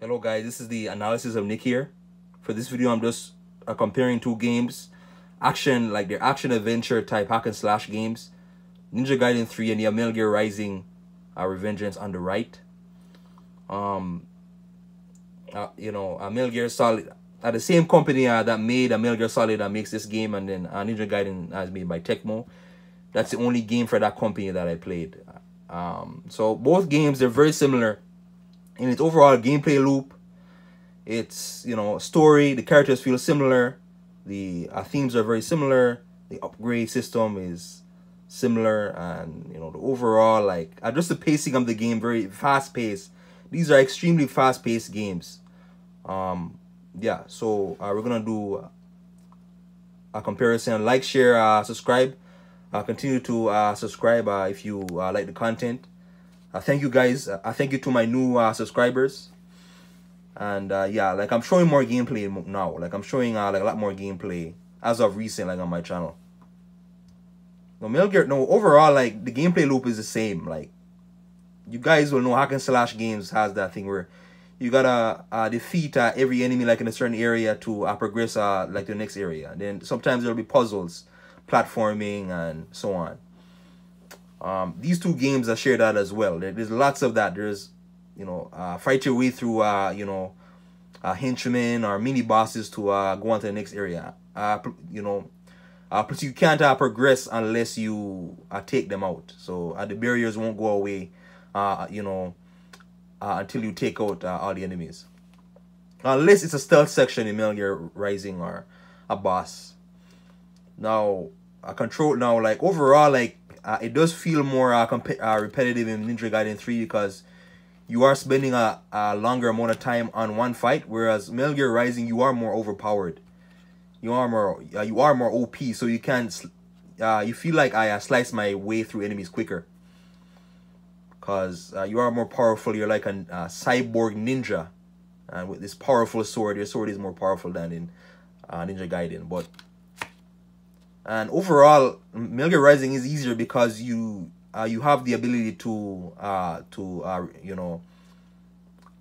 Hello guys, this is the analysis of Nick here. For this video, I'm just comparing two games. They're action adventure type hack and slash games. Ninja Gaiden 3 and the Metal Gear Rising Revengeance on the right. Metal Gear Solid, the same company that made Metal Gear Solid that makes this game, and then Ninja Gaiden is made by Tecmo. That's the only game for that company that I played. So both games, they're very similar in its overall gameplay loop. It's, story, the characters feel similar, the themes are very similar, the upgrade system is similar, and the overall, just the pacing of the game, very fast paced. These are extremely fast paced games. Yeah, so we're gonna do a comparison. Like, share, subscribe. Continue to subscribe if you like the content. Thank you guys. Thank you to my new subscribers. And yeah, I'm showing more gameplay now. I'm showing a lot more gameplay as of recent, on my channel. Overall, the gameplay loop is the same. You guys will know hack and slash games has that thing where you gotta defeat every enemy in a certain area to progress to the next area. Then sometimes there'll be puzzles, platforming, and so on. These two games share that as well. There's lots of that. There's fight your way through henchmen or mini bosses to go on to the next area. Plus you can't progress unless you take them out. So the barriers won't go away until you take out all the enemies, unless it's a stealth section in Metal Gear Rising or a boss. Now overall, it does feel more repetitive in Ninja Gaiden 3 because you are spending a longer amount of time on one fight, whereas Metal Gear Rising, you are more overpowered. You are more OP, so you can't. You feel like I slice my way through enemies quicker, cause you are more powerful. You're like a cyborg ninja, and with this powerful sword, your sword is more powerful than in Ninja Gaiden. And overall, Metal Gear Rising is easier because you have the ability to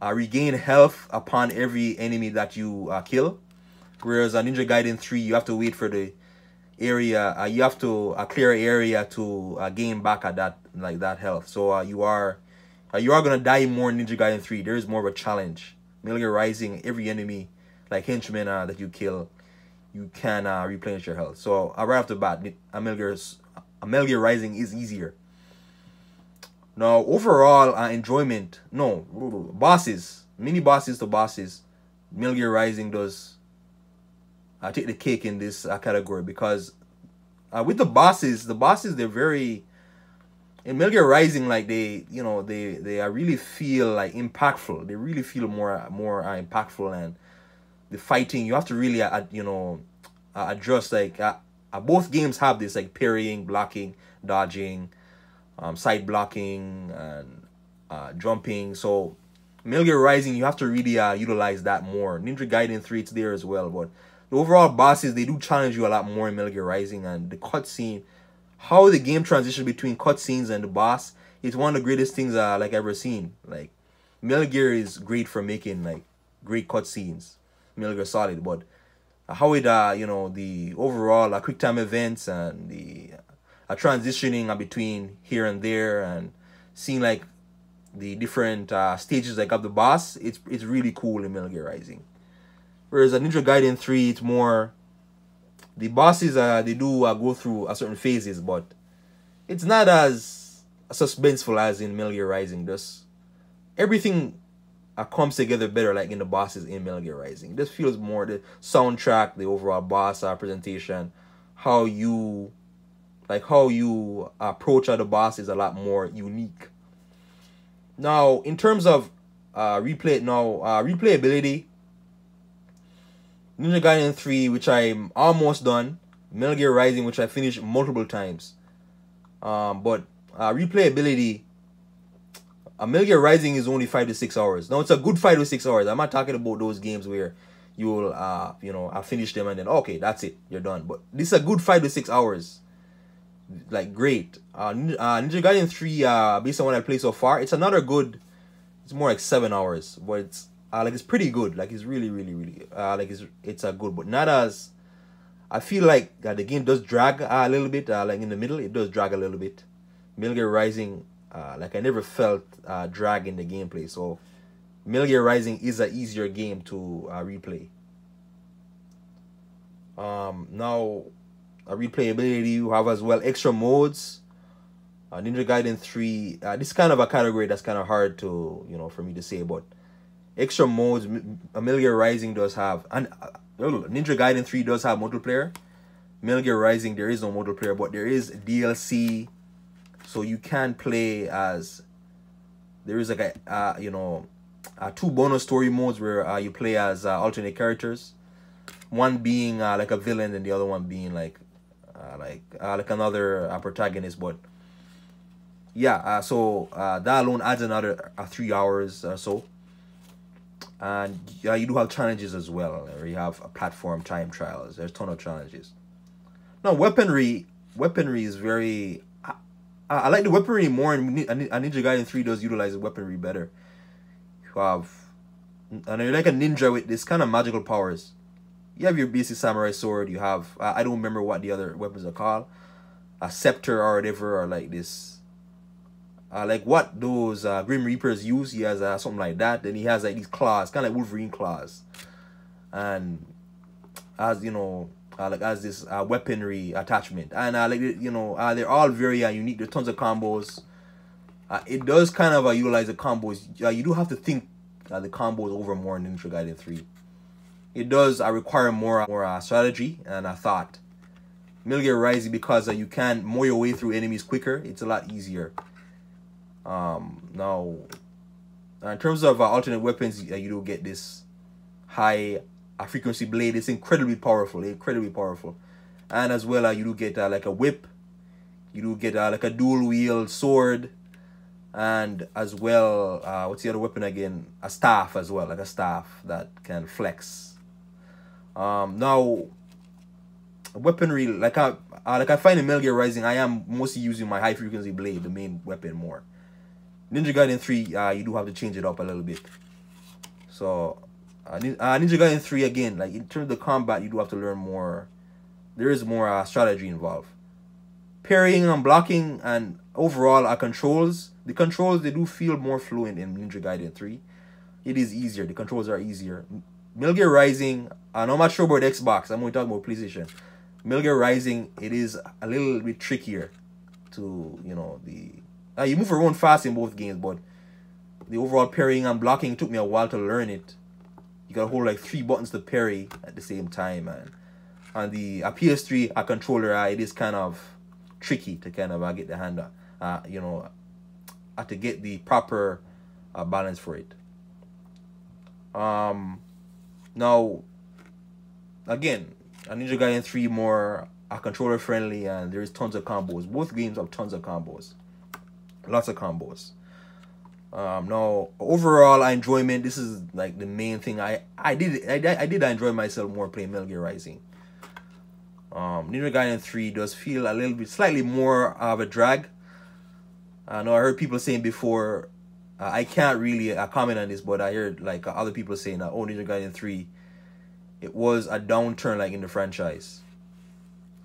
regain health upon every enemy that you kill, whereas on Ninja Gaiden 3 you have to wait for the area. You have to clear an area to gain back that health. So you are gonna die more in Ninja Gaiden 3. There is more of a challenge. Metal Gear Rising, every enemy henchmen that you kill, you can replenish your health. So right off the bat, Metal Gear Rising is easier. Now overall enjoyment, mini bosses to bosses, Metal Gear Rising does take the cake in this category, because with the bosses they're very, in Metal Gear Rising, they really feel impactful. They really feel more impactful, and the fighting, you have to really adjust. Both games have this parrying, blocking, dodging, side blocking, and jumping. So Metal Gear Rising, you have to really utilize that more. Ninja Gaiden 3, it's there as well, but the overall bosses, they do challenge you a lot more in Metal Gear Rising. And the cutscene, how the game transitions between cutscenes and the boss, it's one of the greatest things I've ever seen. Metal Gear is great for making great cutscenes, Metal Gear Solid, but how it the overall quick time events and the transitioning between here and there, and seeing the different stages of the boss, it's really cool in Metal Gear Rising. Whereas Ninja Gaiden 3, it's more, the bosses they do go through certain phases, but it's not as suspenseful as in Metal Gear Rising. Just everything comes together better in the bosses in Metal Gear Rising. This feels more, the soundtrack, the overall boss presentation, how you approach the boss is a lot more unique. Now in terms of replayability, Ninja Gaiden 3, which I'm almost done, Metal Gear Rising, which I finished multiple times, but replayability, Metal Gear Rising is only 5 to 6 hours. Now it's a good 5 to 6 hours. I'm not talking about those games where you will finish them and then okay, that's it, you're done. But this is a good 5 to 6 hours. Great. Ninja Gaiden 3, based on what I played so far, it's another good, it's more 7 hours, but like it's pretty good. Like it's really, really, really like it's a good, but not as I feel like the game does drag a little bit. Like in the middle, it does drag a little bit. Metal Gear Rising, like I never felt drag in the gameplay. So Metal Gear Rising is an easier game to replay. Now, replayability, you have as well extra modes. Ninja Gaiden 3, this is kind of a category that's kind of hard to, for me to say, but extra modes, Metal Gear Rising does have, and Ninja Gaiden 3 does have multiplayer. Metal Gear Rising, there is no multiplayer, but there is DLC, so you can play as, there is like a, two bonus story modes where you play as alternate characters. One being like a villain, and the other one being like another protagonist. But yeah, so that alone adds another 3 hours or so. And you do have challenges as well, where you have a platform time trials. There's a ton of challenges. Now, weaponry is very. I like the weaponry more, and Ninja Gaiden 3 does utilize the weaponry better. You have, and you're like a ninja with this kind of magical powers. You have your basic samurai sword. You have, I don't remember what the other weapons are called, a scepter or whatever, or like this, like what those Grim Reapers use. He has something like that. Then he has like these claws, kind of like Wolverine claws, and as like as this weaponry attachment, and like they're all very unique. There's tons of combos. It does kind of utilize the combos. You do have to think the combos over more in Ninja Gaiden 3. It does require more strategy and thought. Metal Gear Rising, because you can mow your way through enemies quicker, it's a lot easier. Now, in terms of alternate weapons, you do get this high frequency blade. It's incredibly powerful, and as well you do get like a whip. You do get like a dual wield sword, and as well, what's the other weapon again? A staff as well, like a staff that can flex. Now, weaponry, like I find in Metal Gear Rising, I am mostly using my high frequency blade, the main weapon, more. Ninja Gaiden 3, you do have to change it up a little bit. So, Ninja Gaiden 3, again, like in terms of the combat, you do have to learn more. There is more strategy involved. Parrying and blocking and overall controls. The controls, they do feel more fluent in Ninja Gaiden 3. It is easier. The controls are easier. Metal Gear Rising, I'm not sure about Xbox. I'm only talking about PlayStation. Metal Gear Rising, it is a little bit trickier to, you move around fast in both games, but the overall parrying and blocking took me a while to learn it. You gotta hold like 3 buttons to parry at the same time, and on the PS3 controller, it is kind of tricky to kind of get the hand, to get the proper balance for it. Now, again, Ninja Gaiden 3 more controller friendly, and there is tons of combos. Both games have tons of combos, lots of combos. Now, overall enjoyment. This is like the main thing. I did enjoy myself more playing Metal Gear Rising. Ninja Gaiden 3 does feel a little bit, slightly more of a drag. I know I heard people saying before. I can't really comment on this, but I heard like other people saying that, oh, Ninja Gaiden 3, it was a downturn like in the franchise,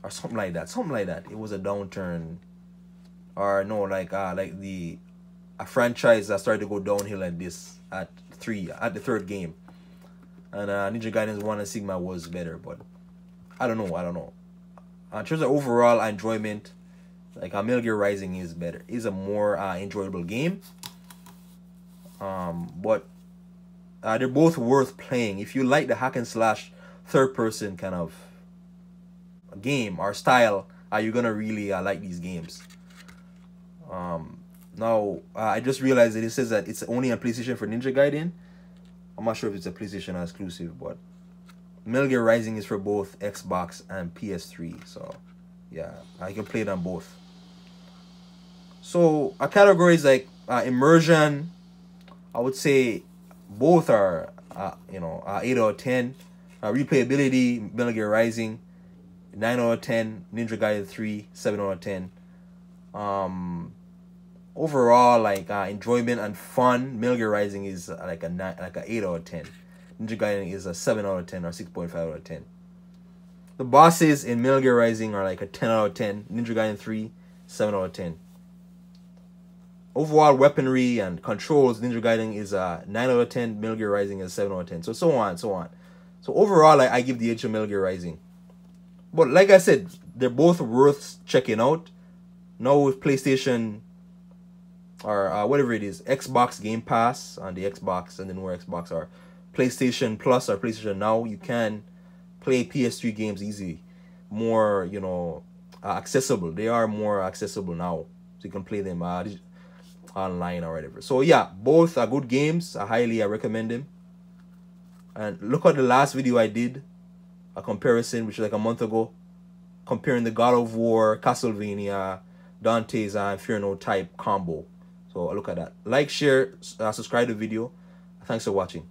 or something like that. It was a downturn, or no, like a franchise that started to go downhill like this at the third game, and Ninja Gaiden 1 and Sigma was better, but I don't know. In terms of overall enjoyment, like Metal Gear Rising is better, is a more enjoyable game. But they're both worth playing. If you like the hack and slash third person kind of game or style, you're gonna really like these games. Now I just realized that it says that it's only on PlayStation for Ninja Gaiden. I'm not sure if it's a PlayStation exclusive, but Metal Gear Rising is for both Xbox and PS3. So yeah, I can play it on both. So categories like immersion, I would say both are 8 out of 10. Replayability, Metal Gear Rising, 9 out of 10. Ninja Gaiden 3, 7 out of 10. overall, like enjoyment and fun, Metal Gear Rising is like a 8 out of 10. Ninja Gaiden is a 7 out of 10 or 6.5 out of 10. The bosses in Metal Gear Rising are like a 10 out of 10. Ninja Gaiden 3, 7 out of 10. Overall weaponry and controls, Ninja Gaiden is a 9 out of 10. Metal Gear Rising is 7 out of 10. So on and so on. So overall, I give the edge to Metal Gear Rising. But like I said, they're both worth checking out. Now with PlayStation or whatever it is, Xbox Game Pass on the Xbox and the newer Xbox, or PlayStation Plus or PlayStation Now, you can play PS3 games easy. More, accessible. They are more accessible now. So you can play them online or whatever. So yeah, both are good games. I highly recommend them. And look at the last video I did, a comparison, which was like a month ago, comparing the God of War, Castlevania, Dante's Inferno type combo. So look at that. Like, share, subscribe to the video. Thanks for watching.